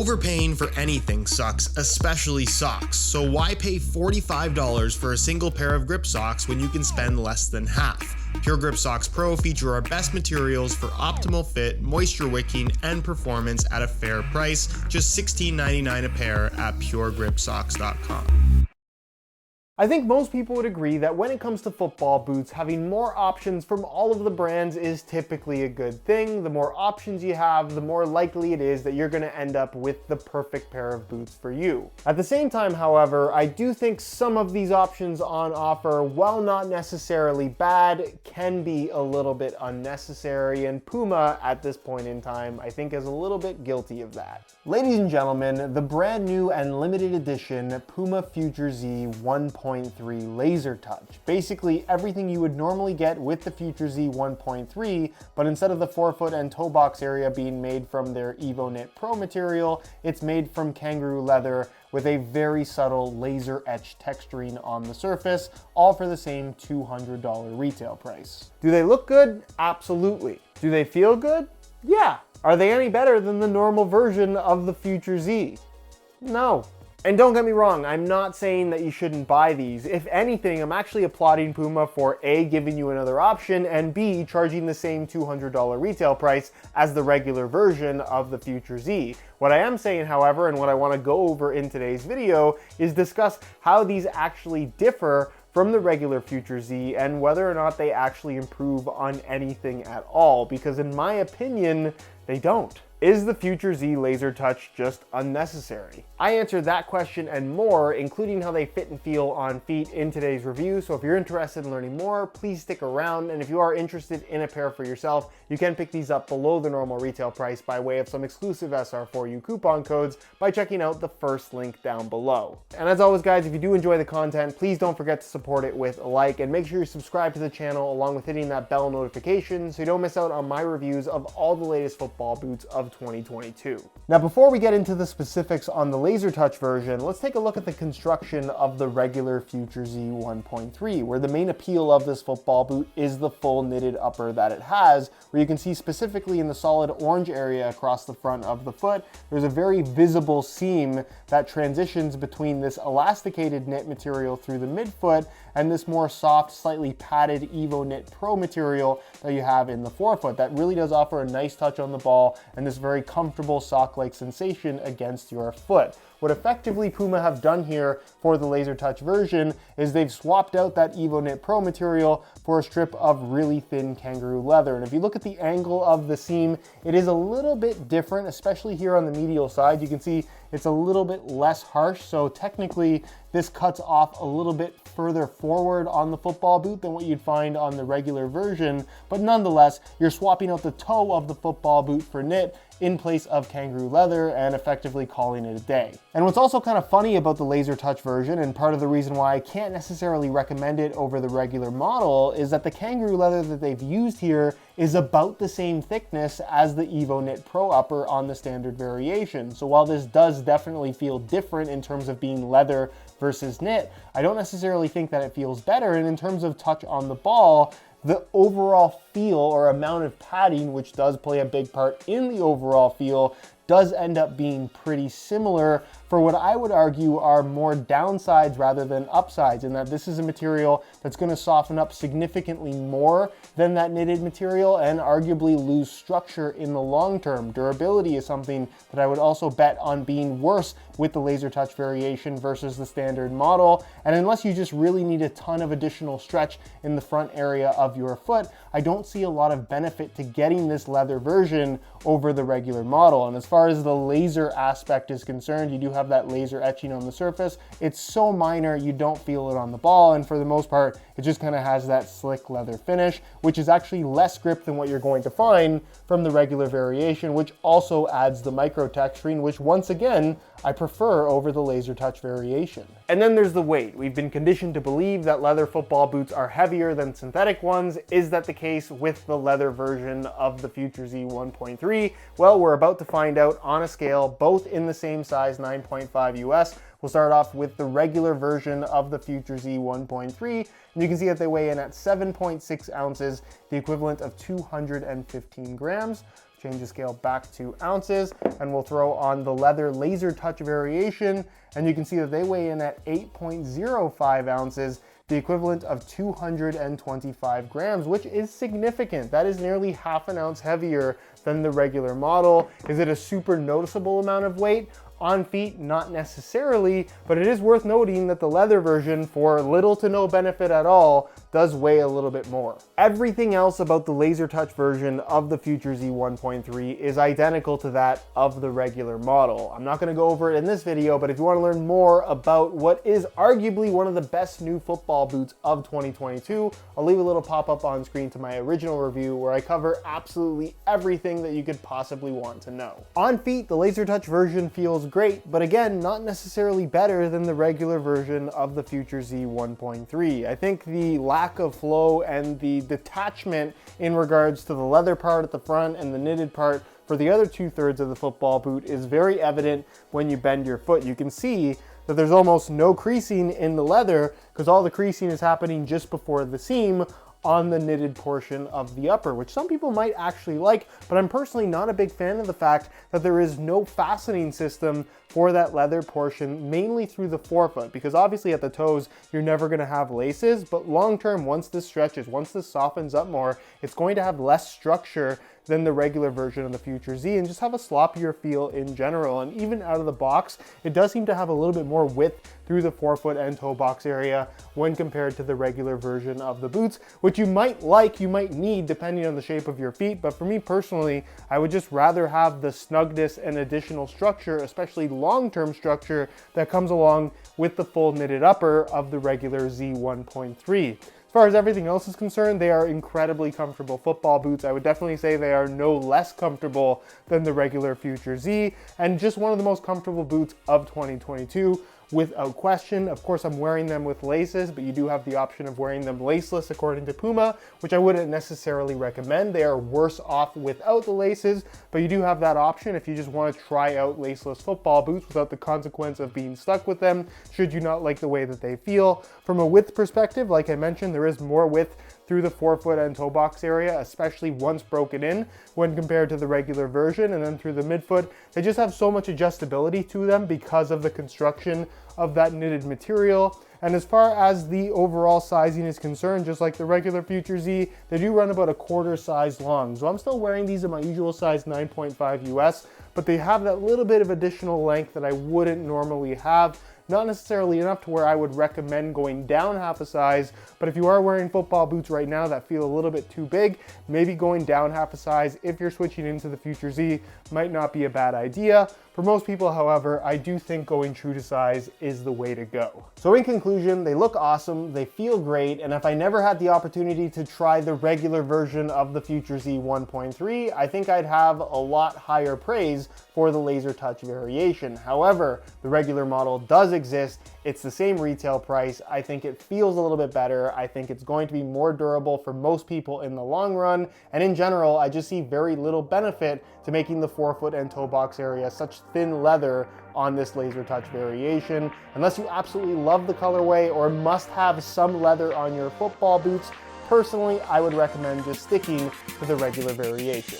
Overpaying for anything sucks, especially socks, so why pay $45 for a single pair of grip socks when you can spend less than half? Pure Grip Socks Pro feature our best materials for optimal fit, moisture wicking, and performance at a fair price, just $16.99 a pair at puregripsocks.com. I think most people would agree that when it comes to football boots, having more options from all of the brands is typically a good thing. The more options you have, the more likely it is that you're going to end up with the perfect pair of boots for you. At the same time, however, I do think some of these options on offer, while not necessarily bad, can be a little bit unnecessary, and Puma, at this point in time, I think is a little bit guilty of that. Ladies and gentlemen, the brand new and limited edition Puma Future Z 1.3 Lazertouch. Basically everything you would normally get with the Future Z 1.3, but instead of the forefoot and toe box area being made from their EvoKnit Pro material, it's made from kangaroo leather with a very subtle laser etched texturing on the surface, all for the same $200 retail price. Do they look good? Absolutely. Do they feel good? Yeah. Are they any better than the normal version of the Future Z? No. And don't get me wrong, I'm not saying that you shouldn't buy these. If anything, I'm actually applauding Puma for A, giving you another option, and B, charging the same $200 retail price as the regular version of the Future Z. What I am saying, however, and what I want to go over in today's video, is discuss how these actually differ from the regular Future Z and whether or not they actually improve on anything at all, because in my opinion, they don't. Is the Future Z Lazertouch just unnecessary? I answered that question and more, including how they fit and feel on feet, in today's review. So if you're interested in learning more, please stick around. And if you are interested in a pair for yourself, you can pick these up below the normal retail price by way of some exclusive SR4U coupon codes by checking out the first link down below. And as always, guys, if you do enjoy the content, please don't forget to support it with a like, and make sure you subscribe to the channel along with hitting that bell notification so you don't miss out on my reviews of all the latest football boots of 2022. Now, before we get into the specifics on the Lazertouch version, let's take a look at the construction of the regular Future Z 1.3, where the main appeal of this football boot is the full knitted upper that it has, where you can see specifically in the solid orange area across the front of the foot, there's a very visible seam that transitions between this elasticated knit material through the midfoot and this more soft, slightly padded EvoKnit Pro material that you have in the forefoot. That really does offer a nice touch on the ball and this very comfortable sock-like sensation against your foot. What effectively Puma have done here for the Lazertouch version is they've swapped out that EvoKnit Pro material for a strip of really thin kangaroo leather. And if you look at the angle of the seam, it is a little bit different, especially here on the medial side. You can see it's a little bit less harsh, so technically this cuts off a little bit further forward on the football boot than what you'd find on the regular version, but nonetheless, you're swapping out the toe of the football boot for knit in place of kangaroo leather and effectively calling it a day. And what's also kind of funny about the Lazertouch version, and part of the reason why I can't necessarily recommend it over the regular model, is that the kangaroo leather that they've used here is about the same thickness as the EvoKnit Pro upper on the standard variation. So while this does definitely feel different in terms of being leather versus knit, I don't necessarily think that it feels better. And in terms of touch on the ball, the overall feel or amount of padding, which does play a big part in the overall feel, does end up being pretty similar for what I would argue are more downsides rather than upsides, in that this is a material that's going to soften up significantly more than that knitted material and arguably lose structure in the long term. Durability is something that I would also bet on being worse with the Lazertouch variation versus the standard model. And unless you just really need a ton of additional stretch in the front area of your foot, I don't see a lot of benefit to getting this leather version over the regular model. And as far as the laser aspect is concerned, you do have that laser etching on the surface. It's so minor you don't feel it on the ball, and for the most part it just kind of has that slick leather finish, which is actually less grip than what you're going to find from the regular variation, which also adds the micro texturing, which once again I prefer over the Lazertouch variation. And then there's the weight. We've been conditioned to believe that leather football boots are heavier than synthetic ones. Is that the case with the leather version of the Future Z 1.3? Well, we're about to find out on a scale, both in the same size, 9.5 US. We'll start off with the regular version of the Future Z 1.3, and you can see that they weigh in at 7.6 ounces, the equivalent of 215 grams. change the scale back to ounces, and we'll throw on the leather Lazertouch variation, and you can see that they weigh in at 8.05 ounces, the equivalent of 225 grams, which is significant. That is nearly half an ounce heavier than the regular model. Is it a super noticeable amount of weight? On feet, not necessarily, but it is worth noting that the leather version, for little to no benefit at all, does weigh a little bit more. Everything else about the Lazertouch version of the Future Z 1.3 is identical to that of the regular model. I'm not gonna go over it in this video, but if you wanna learn more about what is arguably one of the best new football boots of 2022, I'll leave a little pop-up on screen to my original review where I cover absolutely everything that you could possibly want to know. On feet, the Lazertouch version feels great, but again, not necessarily better than the regular version of the Future Z 1.3. I think the lack of flow and the detachment in regards to the leather part at the front and the knitted part for the other 2/3 of the football boot is very evident when you bend your foot. You can see that there's almost no creasing in the leather because all the creasing is happening just before the seam on the knitted portion of the upper, which some people might actually like, but I'm personally not a big fan of the fact that there is no fastening system for that leather portion, mainly through the forefoot, because obviously at the toes, you're never gonna have laces, but long term, once this stretches, once this softens up more, it's going to have less structure than the regular version of the Future Z and just have a sloppier feel in general. And even out of the box, it does seem to have a little bit more width through the forefoot and toe box area when compared to the regular version of the boots, which you might like, you might need depending on the shape of your feet. But for me personally, I would just rather have the snugness and additional structure, especially long-term structure that comes along with the full knitted upper of the regular Z 1.3. As far as everything else is concerned, they are incredibly comfortable football boots. I would definitely say they are no less comfortable than the regular Future Z, and just one of the most comfortable boots of 2022. Without question. Of course, I'm wearing them with laces, but you do have the option of wearing them laceless according to Puma, which I wouldn't necessarily recommend. They are worse off without the laces, but you do have that option if you just want to try out laceless football boots without the consequence of being stuck with them, should you not like the way that they feel. From a width perspective, like I mentioned, there is more width through the forefoot and toe box area, especially once broken in when compared to the regular version, and then through the midfoot. They just have so much adjustability to them because of the construction of that knitted material. And as far as the overall sizing is concerned, just like the regular Future Z, they do run about a quarter size long. So I'm still wearing these in my usual size 9.5 US, but they have that little bit of additional length that I wouldn't normally have. Not necessarily enough to where I would recommend going down half a size, but if you are wearing football boots right now that feel a little bit too big, maybe going down half a size if you're switching into the Future Z might not be a bad idea. For most people, however, I do think going true to size is the way to go. So in conclusion, they look awesome, they feel great, and if I never had the opportunity to try the regular version of the Future Z 1.3, I think I'd have a lot higher praise for the Lazertouch variation. However, the regular model does exist. It's the same retail price. I think it feels a little bit better. I think it's going to be more durable for most people in the long run. And in general, I just see very little benefit to making the forefoot and toe box area such thin leather on this Lazertouch variation. Unless you absolutely love the colorway or must have some leather on your football boots, personally, I would recommend just sticking to the regular variation.